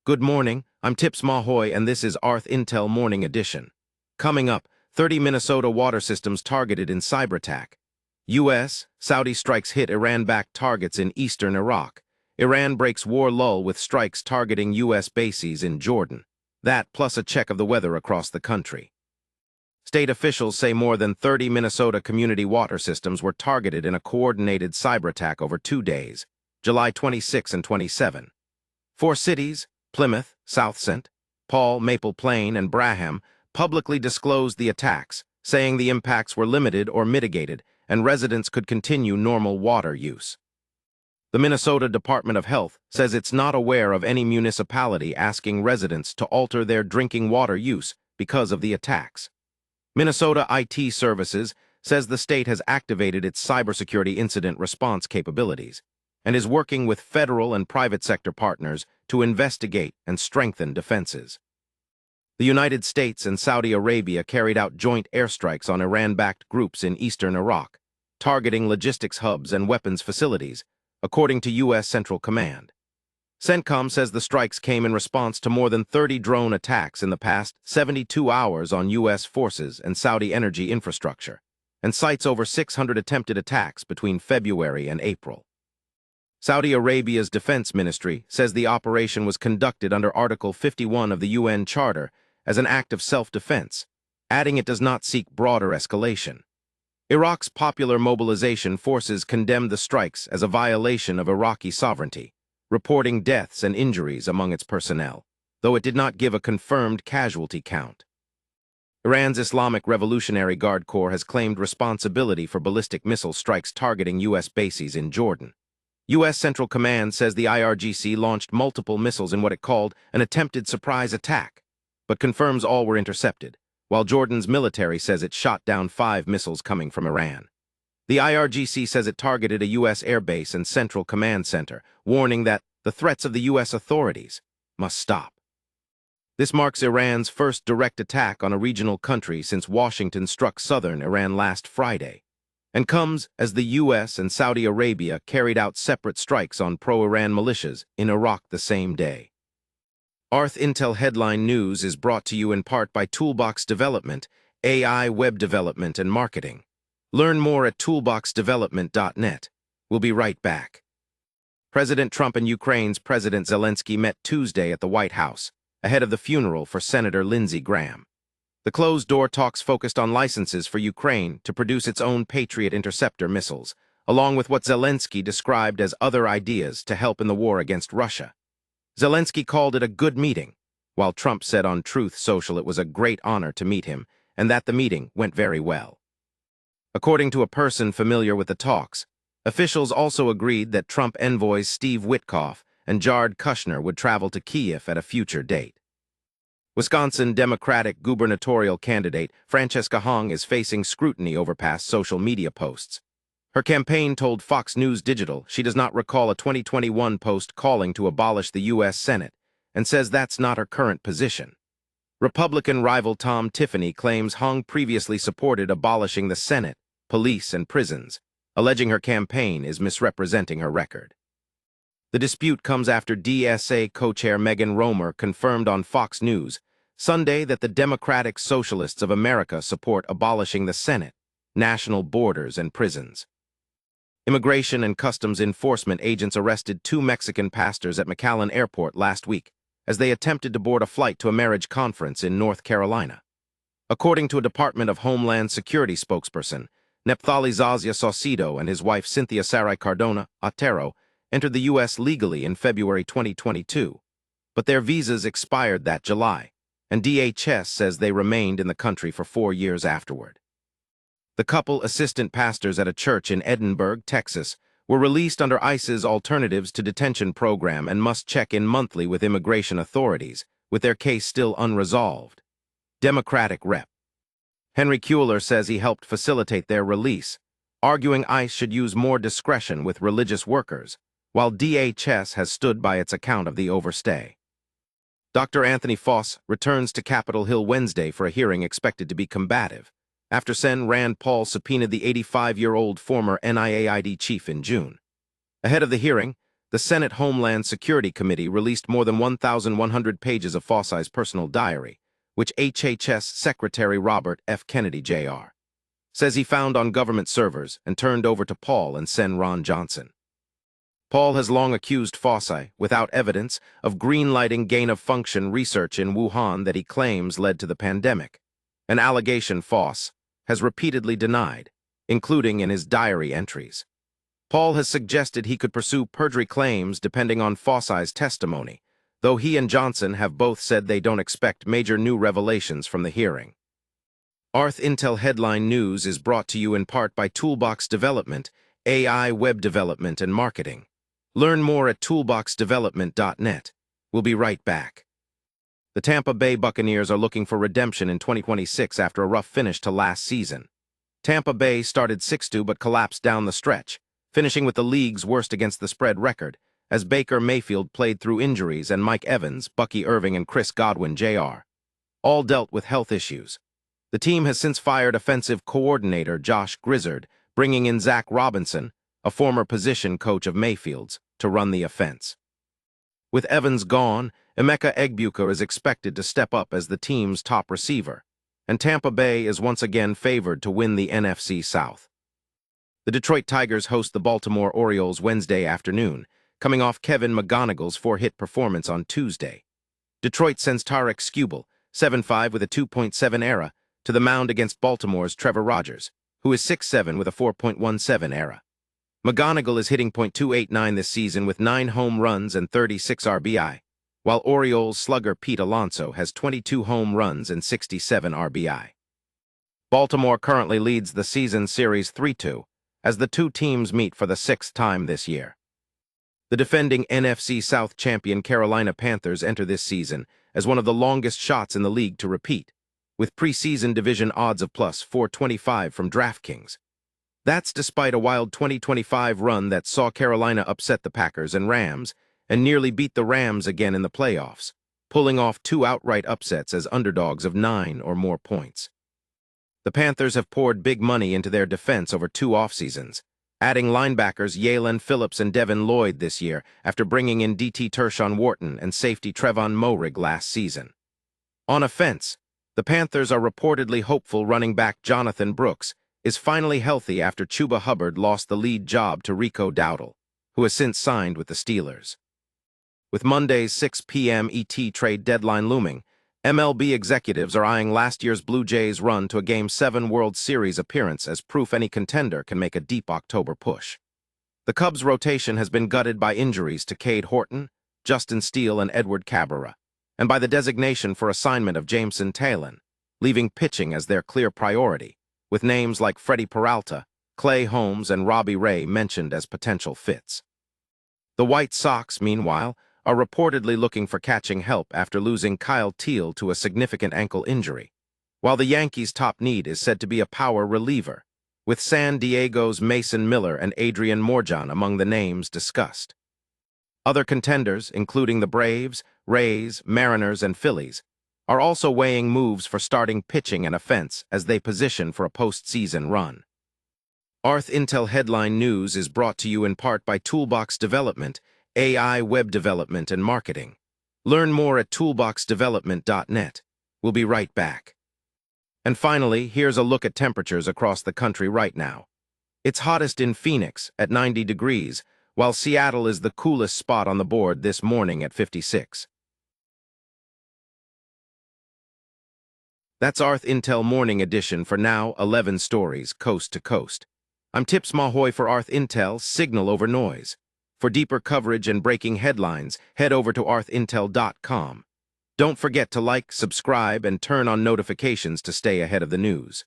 Good morning, I'm Tips Mahoy and this is ArthIntel Morning Edition. Coming up, 30 Minnesota water systems targeted in cyberattack. U.S. Saudi strikes hit Iran-backed targets in eastern Iraq. Iran breaks war lull with strikes targeting U.S. bases in Jordan. That plus a check of the weather across the country. State officials say more than 30 Minnesota community water systems were targeted in a coordinated cyberattack over 2 days, July 26 and 27. 4 cities, Plymouth, South St. Paul, Maple Plain, and Braham, publicly disclosed the attacks, saying the impacts were limited or mitigated, and residents could continue normal water use. The Minnesota Department of Health says it's not aware of any municipality asking residents to alter their drinking water use because of the attacks. Minnesota IT Services says the state has activated its cybersecurity incident response capabilities and is working with federal and private sector partners to investigate and strengthen defenses. The United States and Saudi Arabia carried out joint airstrikes on Iran-backed groups in eastern Iraq, targeting logistics hubs and weapons facilities, according to U.S. Central Command. CENTCOM says the strikes came in response to more than 30 drone attacks in the past 72 hours on U.S. forces and Saudi energy infrastructure, and cites over 600 attempted attacks between February and April. Saudi Arabia's defense ministry says the operation was conducted under Article 51 of the UN Charter as an act of self-defense, adding it does not seek broader escalation. Iraq's Popular Mobilization Forces condemned the strikes as a violation of Iraqi sovereignty, reporting deaths and injuries among its personnel, though it did not give a confirmed casualty count. Iran's Islamic Revolutionary Guard Corps has claimed responsibility for ballistic missile strikes targeting U.S. bases in Jordan. U.S. Central Command says the IRGC launched multiple missiles in what it called an attempted surprise attack, but confirms all were intercepted, while Jordan's military says it shot down 5 missiles coming from Iran. The IRGC says it targeted a U.S. airbase and Central Command Center, warning that the threats of the U.S. authorities must stop. This marks Iran's first direct attack on a regional country since Washington struck southern Iran last Friday, and comes as the U.S. and Saudi Arabia carried out separate strikes on pro-Iran militias in Iraq the same day. ArthIntel Headline News is brought to you in part by Toolbox Development, AI web development and marketing. Learn more at toolboxdevelopment.net. We'll be right back. President Trump and Ukraine's President Zelensky met Tuesday at the White House, ahead of the funeral for Senator Lindsey Graham. The closed-door talks focused on licenses for Ukraine to produce its own Patriot interceptor missiles, along with what Zelensky described as other ideas to help in the war against Russia. Zelensky called it a good meeting, while Trump said on Truth Social it was a great honor to meet him and that the meeting went very well. According to a person familiar with the talks, officials also agreed that Trump envoys Steve Witkoff and Jared Kushner would travel to Kyiv at a future date. Wisconsin Democratic gubernatorial candidate Francesca Hong is facing scrutiny over past social media posts. Her campaign told Fox News Digital she does not recall a 2021 post calling to abolish the U.S. Senate and says that's not her current position. Republican rival Tom Tiffany claims Hong previously supported abolishing the Senate, police, and prisons, alleging her campaign is misrepresenting her record. The dispute comes after DSA co-chair Megan Romer confirmed on Fox News Sunday that the Democratic Socialists of America support abolishing the Senate, national borders, and prisons. Immigration and Customs Enforcement agents arrested 2 Mexican pastors at McAllen Airport last week as they attempted to board a flight to a marriage conference in North Carolina. According to a Department of Homeland Security spokesperson, Nepthali Zazia Saucedo and his wife Cynthia Sarai Cardona Otero entered the U.S. legally in February 2022, but their visas expired that July, and DHS says they remained in the country for 4 years afterward. The couple, assistant pastors at a church in Edinburgh, Texas, were released under ICE's Alternatives to Detention program and must check in monthly with immigration authorities, with their case still unresolved. Democratic Rep. Henry Kuehler says he helped facilitate their release, arguing ICE should use more discretion with religious workers, while DHS has stood by its account of the overstay. Dr. Anthony Foss returns to Capitol Hill Wednesday for a hearing expected to be combative, after Sen. Rand Paul subpoenaed the 85-year-old former NIAID chief in June. Ahead of the hearing, the Senate Homeland Security Committee released more than 1,100 pages of Fauci's personal diary, which HHS Secretary Robert F. Kennedy, Jr. says he found on government servers and turned over to Paul and Sen. Ron Johnson. Paul has long accused Fauci, without evidence, of greenlighting gain-of-function research in Wuhan that he claims led to the pandemic, an allegation Fauci has repeatedly denied, including in his diary entries. Paul has suggested he could pursue perjury claims depending on Fauci's testimony, though he and Johnson have both said they don't expect major new revelations from the hearing. ArthIntel Headline News is brought to you in part by Toolbox Development, AI Web Development and Marketing. Learn more at toolboxdevelopment.net. We'll be right back. The Tampa Bay Buccaneers are looking for redemption in 2026 after a rough finish to last season. Tampa Bay started 6-2 but collapsed down the stretch, finishing with the league's worst against the spread record, as Baker Mayfield played through injuries and Mike Evans, Bucky Irving, and Chris Godwin, Jr. all dealt with health issues. The team has since fired offensive coordinator Josh Grizzard, bringing in Zach Robinson, a former position coach of Mayfield's, to run the offense. With Evans gone, Emeka Egbuka is expected to step up as the team's top receiver, and Tampa Bay is once again favored to win the NFC South. The Detroit Tigers host the Baltimore Orioles Wednesday afternoon, coming off Kevin McGonigle's 4-hit performance on Tuesday. Detroit sends Tarek Skubal, 7'5" with a 2.7 ERA, to the mound against Baltimore's Trevor Rogers, who is 6'7" with a 4.17 ERA. McGonigle is hitting .289 this season with 9 home runs and 36 RBI, while Orioles slugger Pete Alonso has 22 home runs and 67 RBI. Baltimore currently leads the season series 3-2, as the two teams meet for the 6th time this year. The defending NFC South champion Carolina Panthers enter this season as one of the longest shots in the league to repeat, with preseason division odds of plus 425 from DraftKings. That's despite a wild 2025 run that saw Carolina upset the Packers and Rams and nearly beat the Rams again in the playoffs, pulling off 2 outright upsets as underdogs of 9 or more points. The Panthers have poured big money into their defense over 2 off-seasons, adding linebackers Yalen Phillips and Devin Lloyd this year after bringing in DT Tershawn Wharton and safety Trevon Moehrig last season. On offense, the Panthers are reportedly hopeful running back Jonathan Brooks is finally healthy after Chuba Hubbard lost the lead job to Rico Dowdle, who has since signed with the Steelers. With Monday's 6 p.m. ET trade deadline looming, MLB executives are eyeing last year's Blue Jays' run to a Game 7 World Series appearance as proof any contender can make a deep October push. The Cubs' rotation has been gutted by injuries to Cade Horton, Justin Steele, and Edward Cabrera, and by the designation for assignment of Jameson Taillon, leaving pitching as their clear priority, with names like Freddie Peralta, Clay Holmes, and Robbie Ray mentioned as potential fits. The White Sox, meanwhile, are reportedly looking for catching help after losing Kyle Teal to a significant ankle injury, while the Yankees' top need is said to be a power reliever, with San Diego's Mason Miller and Adrian Morjan among the names discussed. Other contenders, including the Braves, Rays, Mariners, and Phillies, are also weighing moves for starting pitching and offense as they position for a postseason run. ArthIntel Headline News is brought to you in part by Toolbox Development, AI Web Development and Marketing. Learn more at toolboxdevelopment.net. We'll be right back. And finally, here's a look at temperatures across the country right now. It's hottest in Phoenix at 90 degrees, while Seattle is the coolest spot on the board this morning at 56. That's ArthIntel Morning Edition for now, 11 stories, coast to coast. I'm Tips Mahoy for ArthIntel, Signal Over Noise. For deeper coverage and breaking headlines, head over to arthintel.com. Don't forget to like, subscribe, and turn on notifications to stay ahead of the news.